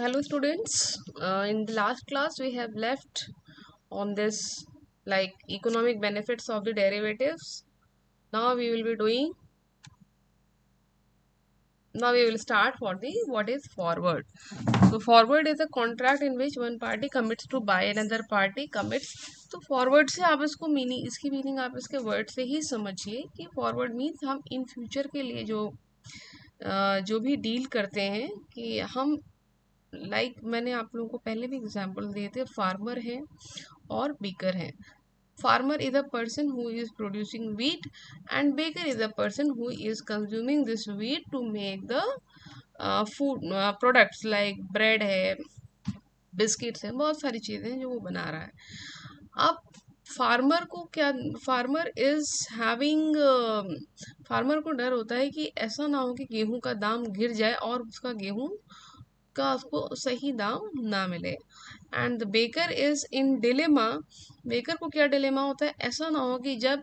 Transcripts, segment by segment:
So hello students, in the last class we have left on this like economic benefits of the derivatives. Now we will be doing, now we will start for the what is forward. So forward is a contract in which one party commits to buy, another party commits. तो forward से आप इसको meaning, इसकी meaning आप इसके word से ही समझिए कि फॉरवर्ड मीन्स हम इन फ्यूचर के लिए जो भी डील करते हैं कि हम मैंने आप लोगों को पहले भी एग्जांपल दिए थे, फार्मर है और बेकर है. Farmer is a person who is producing wheat and baker is a person who is consuming this wheat to make the food products like bread है, बिस्किट्स है, बहुत सारी चीज़ें जो वो बना रहा है. अब फार्मर को क्या, फार्मर इज हैविंग, फार्मर को डर होता है कि ऐसा ना हो कि गेहूं का दाम गिर जाए और उसका गेहूं का उसको सही दाम ना मिले. And the baker is in dilemma. Baker को क्या डिलेमा होता है, ऐसा ना हो कि जब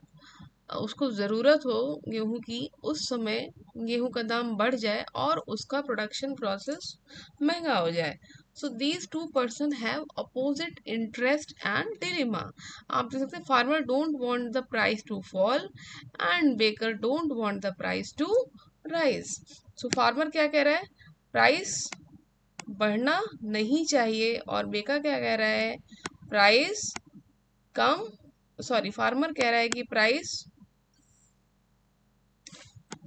उसको ज़रूरत हो गेहूं की उस समय गेहूं का दाम बढ़ जाए और उसका प्रोडक्शन प्रोसेस महंगा हो जाए. So these two person have opposite interest and dilemma. आप देख सकते हैं farmer don't want the price to fall and baker don't want the price to rise. So farmer क्या कह रहा है, प्राइस बढ़ना नहीं चाहिए, और बेकर क्या कह रहा है, प्राइस कम, सॉरी फार्मर कह रहा है कि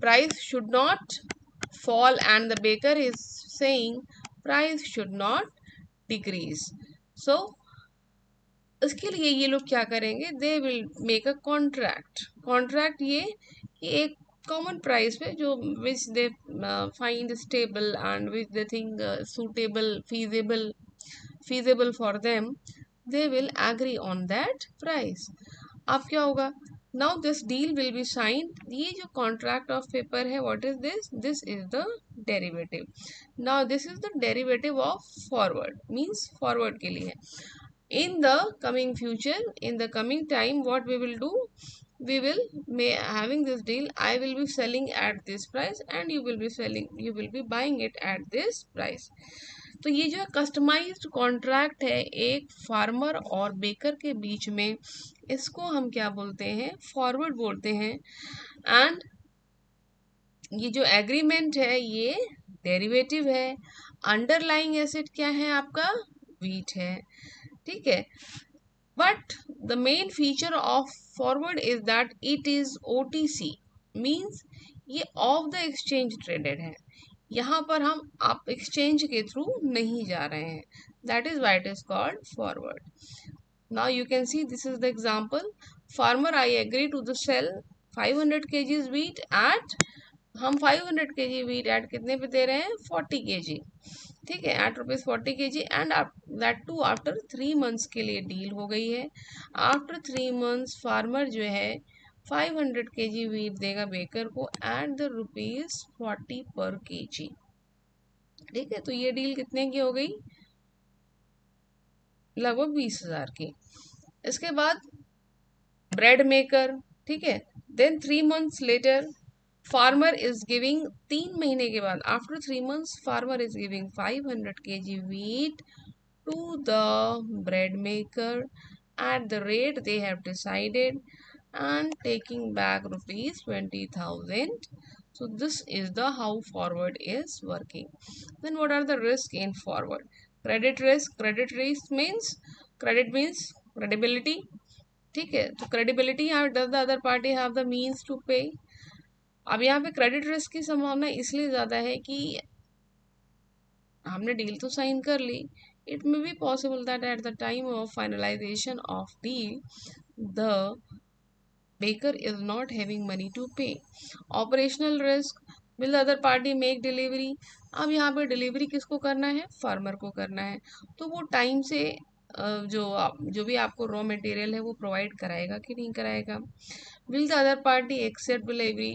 price should not fall and the baker is saying price should not decrease. So इसके लिए ये लोग क्या करेंगे, they will make a contract ये कि एक कॉमन प्राइस पे जो which they find stable and which they think suitable feasible for them, they will agree on that price. अब क्या होगा, now this deal will be signed. ये जो contract of paper है, what is this, this is the derivative. Now this is the derivative of forward, means forward के लिए. In the coming future, in the coming time, what we will do, we will having this deal, I will be selling at this price and you will be buying it at this price. तो ये जो customised contract है एक farmer और baker के बीच में, इसको हम क्या बोलते हैं, फॉरवर्ड बोलते हैं. एंड ये जो एग्रीमेंट है ये डेरिवेटिव है. अंडरलाइंग एसेट क्या है आपका, व्हीट है, ठीक है. But the main feature of forward is that it is OTC, means ये ऑफ द एक्सचेंज ट्रेडेड है. यहाँ पर हम आप एक्सचेंज के थ्रू नहीं जा रहे हैं. That is why it is called forward. Now you can see this is the example. Farmer I agree to the sell 500 kg wheat at, हम 500 kg wheat एट कितने पे दे रहे हैं, 40 kg, ठीक है, at rupees 40 kg. And that too after 3 months के लिए deal हो गई है. आफ्टर 3 months फार्मर जो है 500 kg wheat देगा बेकर को एट द ₹40 पर kg, ठीक है. तो ये डील कितने की हो गई, लगभग 20,000 की. इसके बाद ब्रेड मेकर, ठीक है. Then 3 months later farmer is giving, 3 महीने के बाद after 3 months farmer is giving 500 kg wheat to the bread maker at the rate they have decided and taking back ₹20,000. So this is the how forward is working. Then what are the risk in forward? Credit risk means, credit means credibility, ठीक है. तो credibility यहाँ does the other party have the means to pay. अब यहाँ पे credit risk की संभावना इसलिए ज़्यादा है कि हमने डील तो साइन कर ली. It may be possible that at the time of finalization of deal the baker is not having money to pay. Operational risk, will the other party make delivery. अब यहाँ पे डिलीवरी किसको करना है, farmer को करना है. तो वो टाइम से जो भी आपको रॉ मटेरियल है वो प्रोवाइड कराएगा कि नहीं कराएगा. Will the other party accept delivery.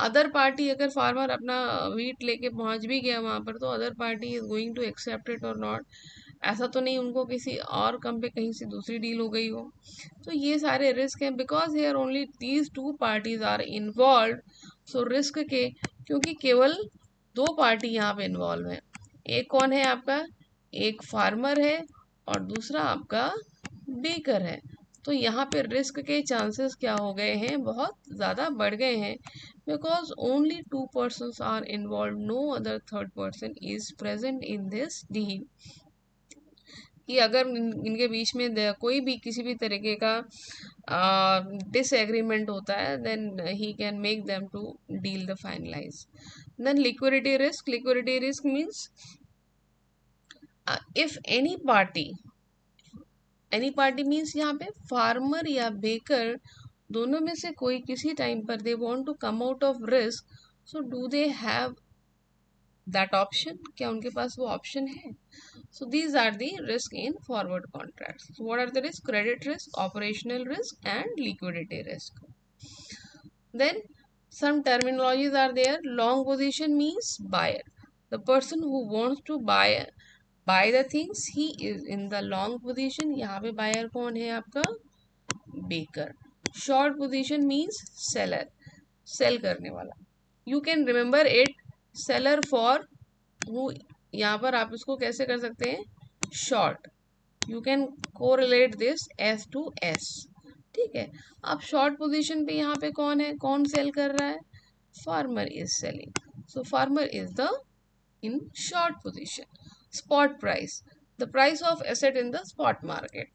Other party, अगर फार्मर अपना वीट लेके पहुंच भी गया वहां पर, तो other party is going to accept it और नॉट. ऐसा तो नहीं उनको किसी और कम पे कहीं से दूसरी डील हो गई हो. तो ये सारे रिस्क हैं, because here only these two parties are involve. So risk के, क्योंकि केवल 2 पार्टी यहाँ पे इन्वॉल्व है. एक कौन है आपका, एक फार्मर है और दूसरा आपका बेकर है, तो यहाँ पे रिस्क के चांसेस क्या हो गए हैं, बहुत ज़्यादा बढ़ गए हैं, because only 2 persons are involve, no other third person is present in this deal. कि अगर इनके बीच में कोई भी किसी भी तरीके का डिसएग्रीमेंट होता है, then he can make them to deal the finalize. Then liquidity risk, liquidity risk means if any party means यहाँ पे फार्मर या बेकर दोनों में से कोई किसी टाइम पर they want to come out of risk, so do they have that option, क्या उनके पास वो ऑप्शन है? So these are the risk in forward contracts. So what are the risks? Credit risk, operational risk, and liquidity risk. Then some terminologies are there. Long position means buyer. The person who wants to buy the things, he is in the long position. यहाँ पे buyer कौन है आपका? Baker. Short position means seller. Sell करने वाला. You can remember it. Seller for who, यहाँ पर आप इसको कैसे कर सकते हैं? Short. You can correlate this S to S. ठीक है, अब शॉर्ट पोजीशन पे यहाँ पे कौन है, कौन सेल कर रहा है? Farmer is selling, so farmer is the in short position. Spot price, the price of asset in the spot market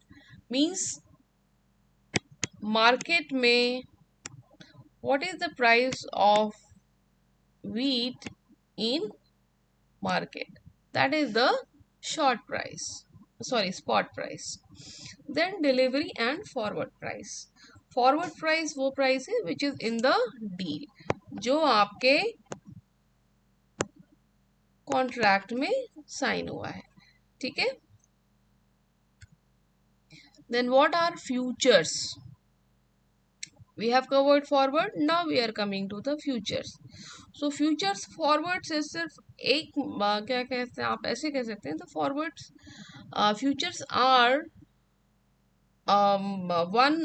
means market में what is the price of wheat in market, that is the short price, sorry, spot price. Then delivery and forward price. Forward price वो price है which is in the deal, जो आपके contract में sign हुआ है। ठीक है, then what are futures? We have covered forward, now we are coming to the futures. So futures forward से सिर्फ एक क्या कहते हैं, आप ऐसे कह सकते हैं, तो forwards futures are one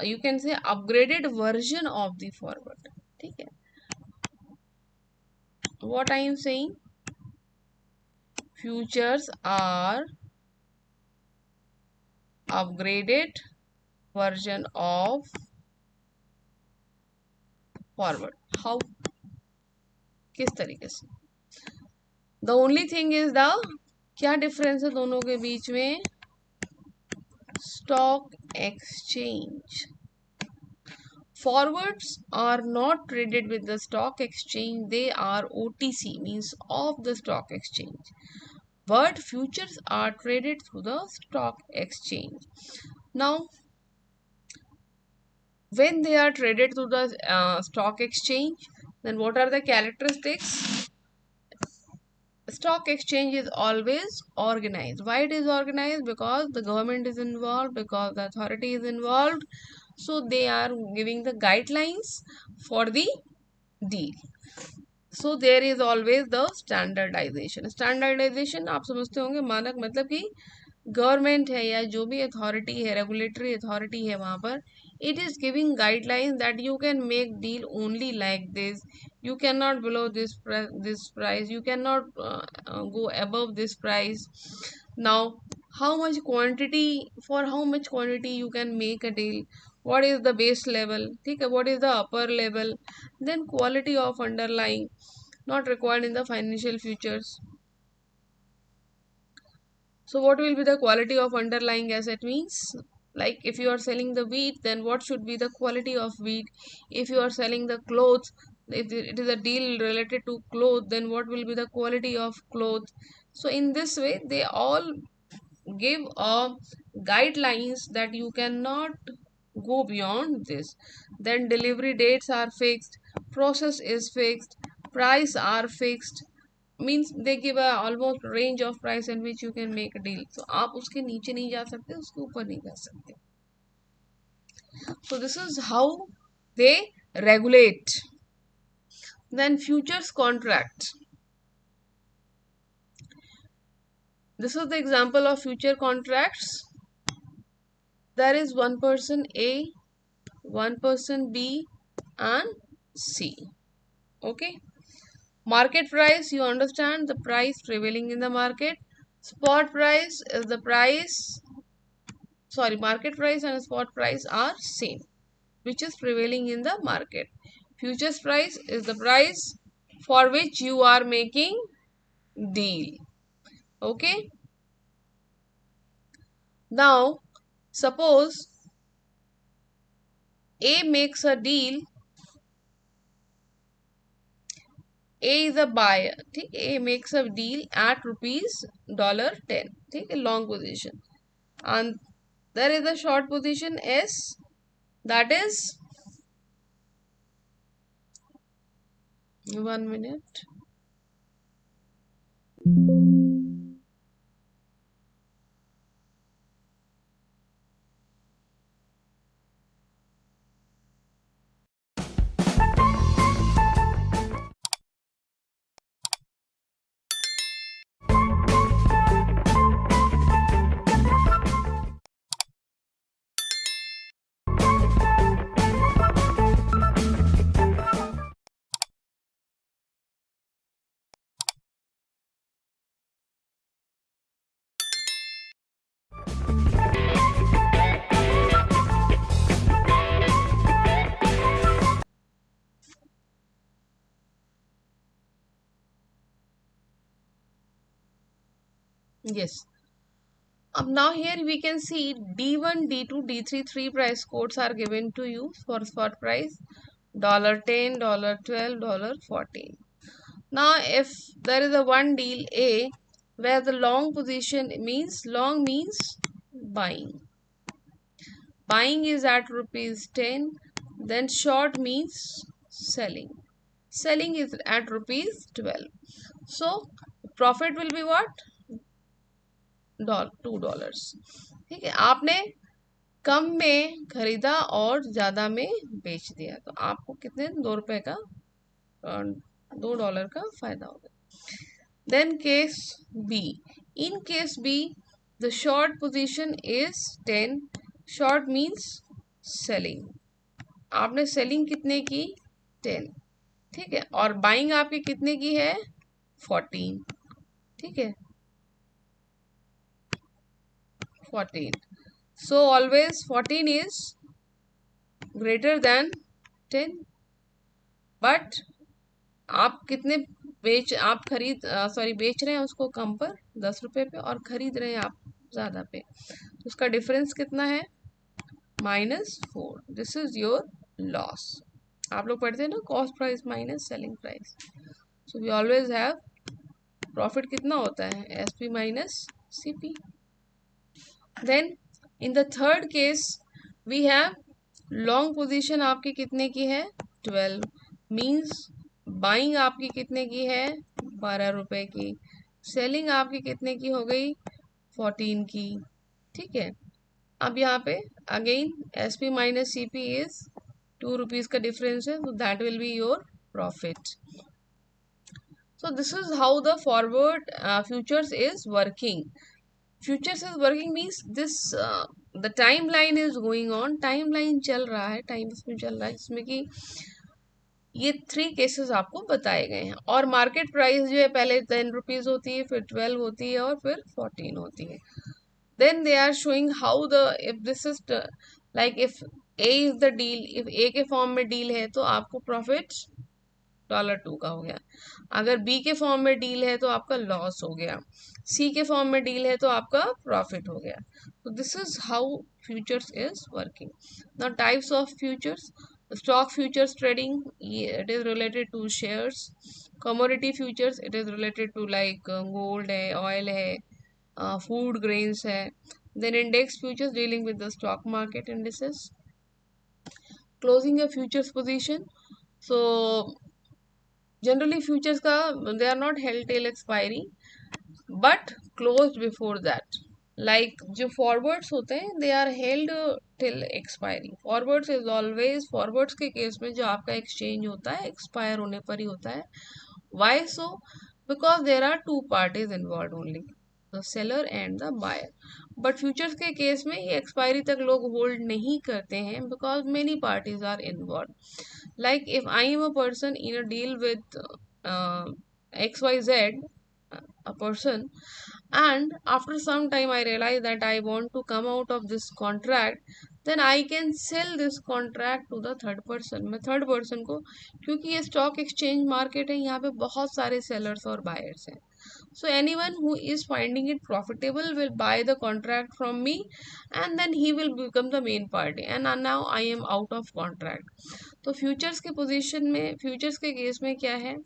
you can say upgraded version of the forward. ठीक है, what I am saying, futures are upgraded version of forward. How, किस तरीके से? The only thing is the, क्या डिफरेंस है दोनों के बीच में? Stock exchange. Forwards are not traded with the stock exchange, they are OTC, means off the stock exchange. But futures are traded through the stock exchange. Now, when they are traded through the stock exchange, then what are the characteristics? Stock exchange is always organized. Why it is organized? Because the government is involved, because the authority is involved, so they are giving the guidelines for the deal. So there is always the standardization. Standardization आप समझते होंगे, मानक मतलब कि government है या जो भी अथॉरिटी है, रेगुलेटरी अथॉरिटी है, वहाँ पर it is giving guidelines that you can make deal only like this, you cannot below this price, you cannot go above this price. Now, how much quantity, for how much quantity you can make a deal, what is the base level, ठीक है, what is the upper level, then quality of underlying not required in the financial futures. So what will be the quality of underlying asset means, like if you are selling the wheat, then what should be the quality of wheat? If you are selling the clothes, if it is a deal related to clothes, then what will be the quality of clothes? So in this way, they all give guidelines that you cannot go beyond this. Then delivery dates are fixed, process is fixed, price are fixed, means they give a almost range of price in which you can make a deal. So आप उसके नीचे नहीं जा सकते, उसके ऊपर नहीं जा सकते. So this is how they regulate. Then futures contract. This is the example of future contracts. There is one person A, one person B, and C. Okay. Market price, you understand the price prevailing in the market. Spot price is the price, sorry, market price and spot price are same, which is prevailing in the market. Futures price is the price for which you are making deal. Okay. Now, suppose A makes a deal, A is a buyer, ठीक है, A makes a deal at rupees $10, ठीक है, long position, and there is a short position S, that is 1 minute. Yes. Now here we can see D1, D2, D3, three price quotes are given to you for spot price $10, $12, $14. Now if there is a one deal A where the long position means, long means buying. Buying is at rupees 10, then short means selling. Selling is at rupees 12. So profit will be what? $2. ठीक है, आपने कम में खरीदा और ज्यादा में बेच दिया, तो आपको कितने ₹2 का, $2 का फायदा होगा. Then case B. In case B, the short position is 10. Short means selling. आपने सेलिंग कितने की? 10. ठीक है, और बाइंग आपकी कितने की है? 14. ठीक है, 14. So always 14 is greater than 10. But आप कितने आप बेच रहे हैं उसको कम पर ₹10 पे, और खरीद रहे हैं आप ज्यादा पे, तो उसका डिफरेंस कितना है? -4. This is your loss. आप लोग पढ़ते हैं ना, cost price minus selling price. So we always have profit कितना होता है? SP minus CP. Then in the third case we have long position आपकी कितने की है? 12. मीन्स बाइंग आपकी कितने की है? ₹12 की. सेलिंग आपकी कितने की हो गई? 14 की. ठीक है, अब यहाँ पे again SP minus CP is ₹2 का डिफरेंस है, तो that will be your profit. So this is how the forward futures is working. Futures is working means this the timeline is going on. timeline चल रहा है, time इसमें चल रहा है, जिसमें कि ये 3 केसेस आपको बताए गए हैं. और मार्केट प्राइस जो है पहले ₹10 होती है, फिर 12 होती है, और फिर 14 होती है. Then they are showing how the, if this is like if A is the deal, if A के फॉर्म में डील है तो आपको प्रॉफिट $2 का हो गया. अगर B के फॉर्म में डील है तो आपका लॉस हो गया. C के फॉर्म में डील है तो आपका प्रॉफिट हो गया. तो this is how futures is working. Now types of futures. Stock futures trading, it is related to shares. Commodity futures, it is related to like gold है, ऑयल है, food grains है. Then index futures dealing with the stock market indices. Closing a futures position. So generally futures का they are not held till expiry but closed before that. Like जो forwards होते हैं they are held till expiry. Forwards is always, forwards के case में जो आपका exchange होता है expire होने पर ही होता है. Why so? Because there are two parties involved only, the seller and the buyer. But futures के केस में ये expiry तक लोग hold नहीं करते हैं because many parties are involved. Like if I am a person in a deal with XYZ, a person, and after some time I realize that I want to come out of this contract, then I can sell this contract to the third person. मैं third person को, क्योंकि ये stock exchange market है, यहाँ पे बहुत सारे sellers और बायर्स हैं. So anyone who is finding it profitable will buy the contract from me, and then he will become the main party, and now I am out of contract. तो futures के position में, futures के case में क्या है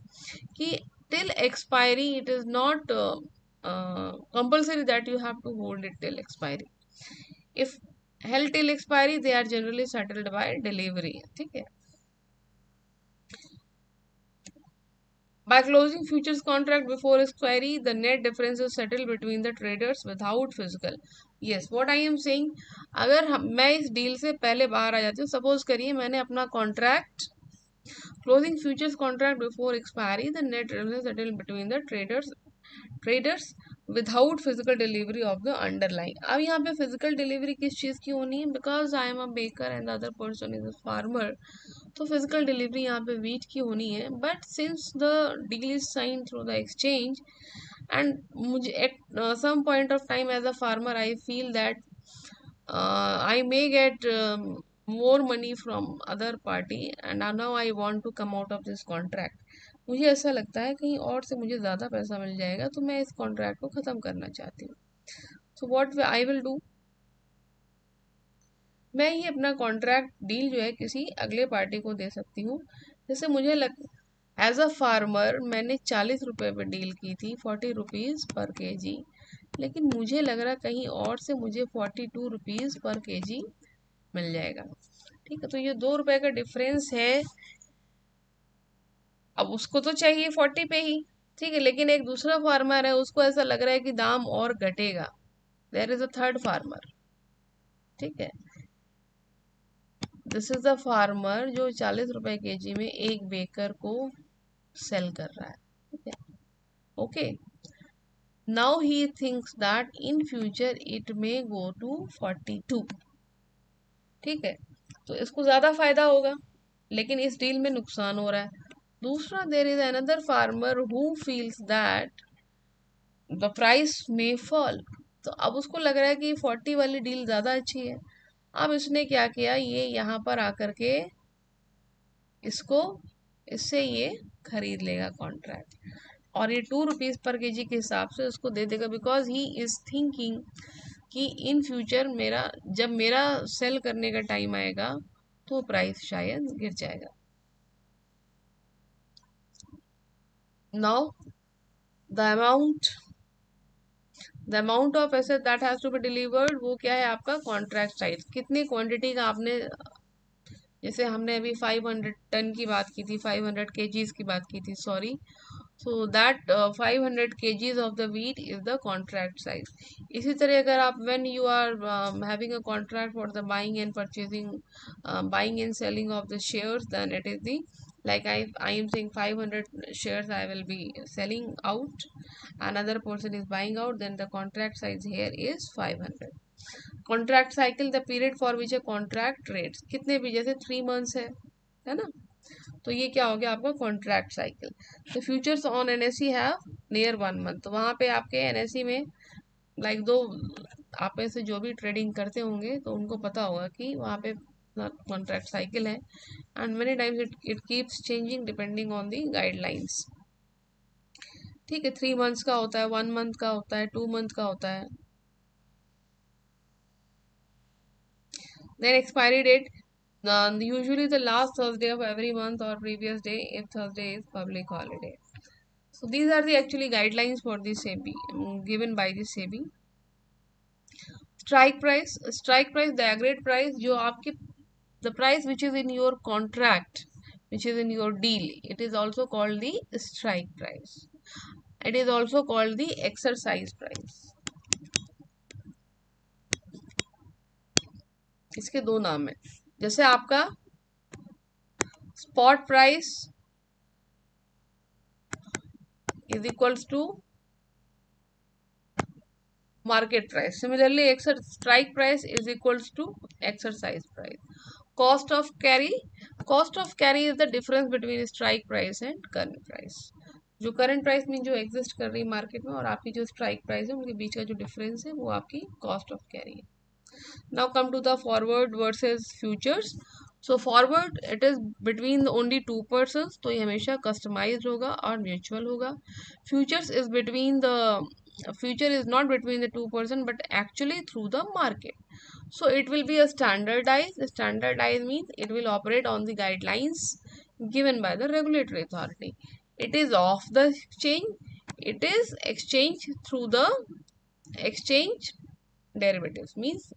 कि till expiry it is not compulsory that you have to hold it till expiry. If held till expiry, they are generally settled by delivery. ठीक है. By closing futures contract before expiry, the net difference is settled between the traders without physical. Yes, what I am saying, अगर मैं इस deal से पहले बाहर आ जाती हूँ, सपोज करिए मैंने अपना contract, closing futures contract before expiry, the net difference is settled between the traders without physical delivery of the underline. अब यहाँ पे फिजिकल डिलीवरी किस चीज़ की होनी है, because I am a baker and the other person is a farmer, तो physical delivery यहाँ पे वीट की होनी है. But since the deal is sign through the exchange, and मुझे at some point of time as a farmer I feel that I may get more money from other party, and now I want to come out of this contract. मुझे ऐसा लगता है कहीं और से मुझे ज़्यादा पैसा मिल जाएगा, तो मैं इस कॉन्ट्रैक्ट को ख़त्म करना चाहती हूँ. So what I will do, मैं ही अपना कॉन्ट्रैक्ट डील जो है किसी अगले पार्टी को दे सकती हूँ. जैसे मुझे लग, एज अ फार्मर मैंने 40 रुपये पे डील की थी, 40 रुपीज़ पर केजी, लेकिन मुझे लग रहा कहीं और से मुझे 42 रुपीज़ पर केजी मिल जाएगा. ठीक है, तो ये 2 रुपए का डिफरेंस है. अब उसको तो चाहिए 40 पे ही, ठीक है, लेकिन एक दूसरा फार्मर है, उसको ऐसा लग रहा है कि दाम और घटेगा. There is a third farmer. ठीक है, दिस इज द फार्मर जो 40 रुपए केजी में एक बेकर को सेल कर रहा है. ठीक है, okay. Now he thinks that in future it may go to 42. ठीक है, तो इसको ज्यादा फायदा होगा, लेकिन इस डील में नुकसान हो रहा है. दूसरा, there is another farmer who feels that the price में फॉल. तो अब उसको लग रहा है कि 40 वाली डील ज़्यादा अच्छी है. अब इसने क्या किया, ये यहाँ पर आकर के इसको, इससे ये खरीद लेगा कॉन्ट्रैक्ट, और ये 2 रुपीज़ पर केजी के हिसाब से उसको दे देगा, बिकॉज ही इज थिंकिंग कि इन फ्यूचर मेरा, जब मेरा सेल करने का टाइम आएगा तो प्राइस शायद गिर जाएगा. Now the amount of asset that has to be delivered, वो क्या है आपका कॉन्ट्रैक्ट साइज. कितनी क्वांटिटी का आपने, जैसे हमने अभी 500 टन की बात की थी, 500 kgs की बात की थी, sorry. So that 500 kgs of the wheat is the contract size. इसी तरह अगर आप, when you are having a contract for the buying and purchasing, buying and selling of the shares, then it is the, like I am saying 500 shares I will be selling out, another person is buying out, then the contract size here is 500. Contract cycle, the period for which a contract trades, कितने भी, जैसे 3 months है ना, तो ये क्या हो गया आपका कॉन्ट्रैक्ट साइकिल. तो futures on NSE have near 1 month, तो वहाँ पे आपके एनएसई में लाइक दो, आप में से जो भी ट्रेडिंग करते होंगे तो उनको पता होगा कि वहाँ पे कॉन्ट्रैक्ट साइकिल है, and many times it keeps changing depending on the guidelines. ठीक है, 3 मंथ्स का होता है, 1 मंथ का होता है, 2 मंथ का होता है. Then expiry date, usually the last Thursday of every month or previous day if Thursday is public holiday. So these are the actually guidelines for the SEBI, given by the SEBI. Strike price, the agreed price, जो आपके, the price which is in your contract, which is in your deal, it is also called the strike price. It is also called the exercise price. इसके दो नाम है. जैसे आपका spot price is equals to market price. Similarly, strike price is equals to exercise price. Cost of carry is the difference between strike price and current price. जो current price में जो exist कर रही है मार्केट में और आपकी जो स्ट्राइक प्राइस है उनके बीच का जो डिफरेंस है वो आपकी कॉस्ट ऑफ कैरी है. Now come to the forward versus futures. So forward it is between only two persons, तो ये हमेशा customized होगा और mutual होगा. Futures is between the future is not between the two person but actually through the market. So it will be a standardized. Standardized means it will operate on the guidelines given by the regulatory authority. It is off the exchange. It is exchange through the exchange derivatives means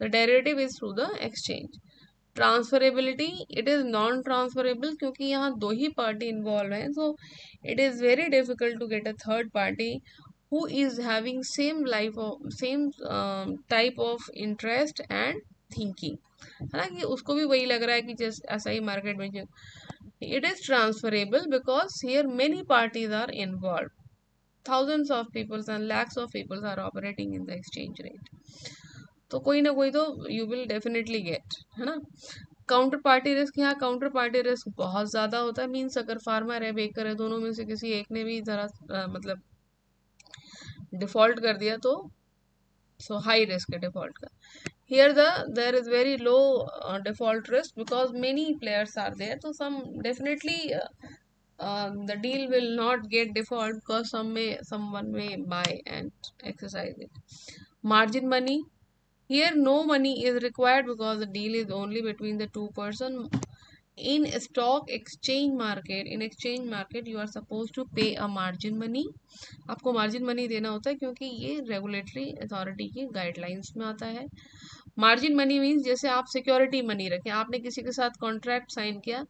the derivative is through the exchange. Transferability it is non transferable क्योंकि यहाँ दो ही party involve है, so it is very difficult to get a third party who is having same life of same type of interest and thinking, है ना, कि उसको भी वही लग रहा है कि जैसे ऐसा ही मार्केट में. It is transferable because here many parties are involve, thousands of people and lakhs of people are operating in the exchange rate. तो कोई ना कोई तो यू विल डेफिनेटली गेट, है ना. काउंटर पार्टी रिस्क, यहाँ काउंटर पार्टी रिस्क बहुत ज़्यादा होता है. मीन्स अगर फार्मर है बेकर है दोनों में से किसी एक ने भी ज़रा मतलब डिफॉल्ट कर दिया तो सो हाई रिस्क है डिफॉल्ट का. Here there is very low default risk because many players are there. So some definitely the deal will not get default because someone may buy and exercise it. Margin money. Here no money is required because the deal is only between the two person. In stock exchange market you are supposed to pay a margin money. आपको margin money देना होता है क्योंकि ये regulatory authority की guidelines में आता है. मार्जिन मनी मीन्स जैसे आप सिक्योरिटी मनी रखें, आपने किसी के साथ कॉन्ट्रैक्ट साइन किया,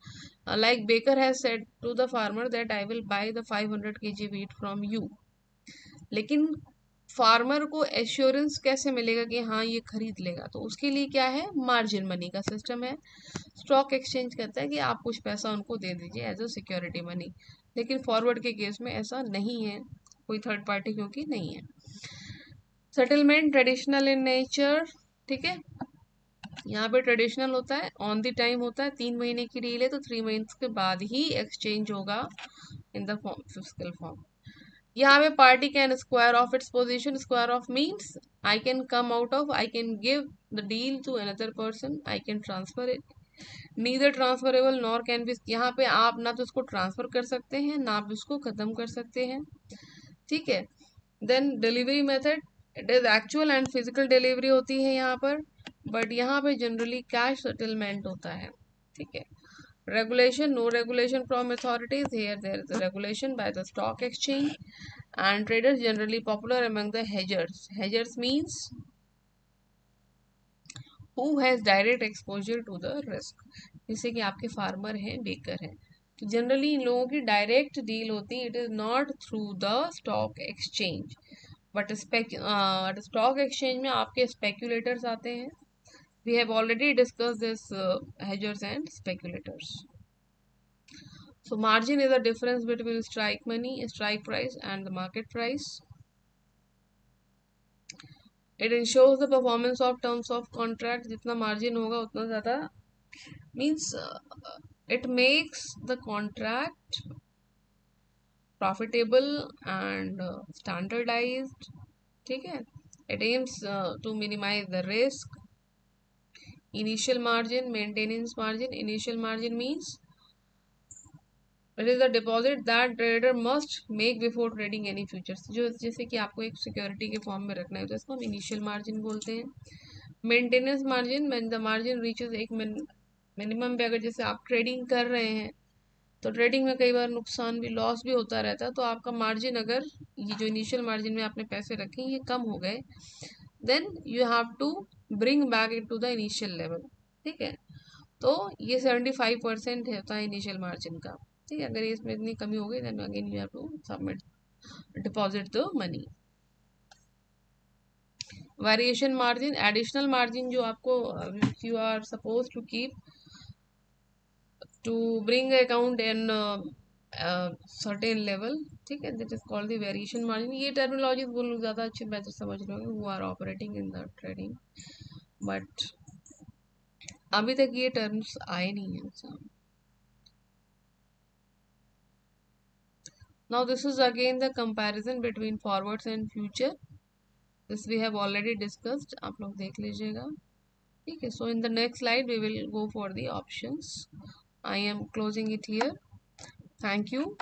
like baker has said to the farmer that I will buy the 500 kg wheat from you. लेकिन फार्मर को एश्योरेंस कैसे मिलेगा कि हाँ ये खरीद लेगा, तो उसके लिए क्या है, मार्जिन मनी का सिस्टम है. स्टॉक एक्सचेंज कहता है कि आप कुछ पैसा उनको दे दीजिए एज अ सिक्योरिटी मनी, लेकिन फॉरवर्ड के केस में ऐसा नहीं है, कोई थर्ड पार्टी क्योंकि नहीं है. सेटलमेंट ट्रेडिशनल इन नेचर, ठीक है, यहाँ पे ट्रेडिशनल होता है, ऑन द टाइम होता है. 3 महीने की डील है तो 3 मंथ्स के बाद ही एक्सचेंज होगा in the form physical form. यहाँ पे party can square off its position. Square off means I can come out of, I can give the deal to another person, I can transfer it. Neither transferable nor can be. यहाँ पे आप ना तो उसको transfer कर सकते हैं ना आप उसको खत्म कर सकते हैं, ठीक है. Then delivery method, it is actual and physical delivery होती है यहाँ पर, बट यहाँ पे जनरली कैश सेटलमेंट होता है, ठीक है. Regulation, no regulation from authorities. Here there is a regulation by the stock exchange and traders generally popular among the hedgers. Hedgers means who has direct exposure to the risk. जैसे कि आपके farmer हैं baker हैं तो generally in लोगों की direct deal होती है. It is not through the stock exchange but stock exchange में आपके स्पेक्यूलेटर्स आते हैं. We have already discussed this hedgers and speculators. So margin is the difference between strike money, strike price and the market price. It ensures the performance of terms of contract. जितना margin होगा उतना ज़्यादा means it makes the contract profitable and standardized, ठीक है. It aims to minimize the risk. Initial margin, maintenance margin. Initial margin means it is the deposit that trader must make before trading any futures. जो जैसे कि आपको एक security के form में रखना है तो इसको हम इनिशियल मार्जिन बोलते हैं. Maintenance margin, when the margin reaches एक मिनिमम पे, अगर जैसे आप ट्रेडिंग कर रहे हैं तो ट्रेडिंग में कई बार नुकसान भी, लॉस भी होता रहता है, तो आपका मार्जिन अगर ये जो इनिशियल मार्जिन में आपने पैसे रखे ये कम हो गए then you have to bring back it to the initial level, ठीक है. तो ये 75% होता है इनिशियल मार्जिन का, ठीक है. अगर इसमें इतनी कमी हो गई then again you have to submit deposit the money. Variation margin, additional margin जो आपको you are suppose to keep to bring account in certain level, ठीक है, that is called the variation margin. ये टर्मिनोलॉजी वो लोग ज़्यादा अच्छे बेहतर समझ रहे होंगे who are operating in the trading, but अभी तक ये टर्म्स आए नहीं है. Now this is again the comparison between forwards and future. This we have already discussed. आप लोग देख लीजिएगा. ठीक है. So in the next slide we will go for the options. I am closing it here. Thank you.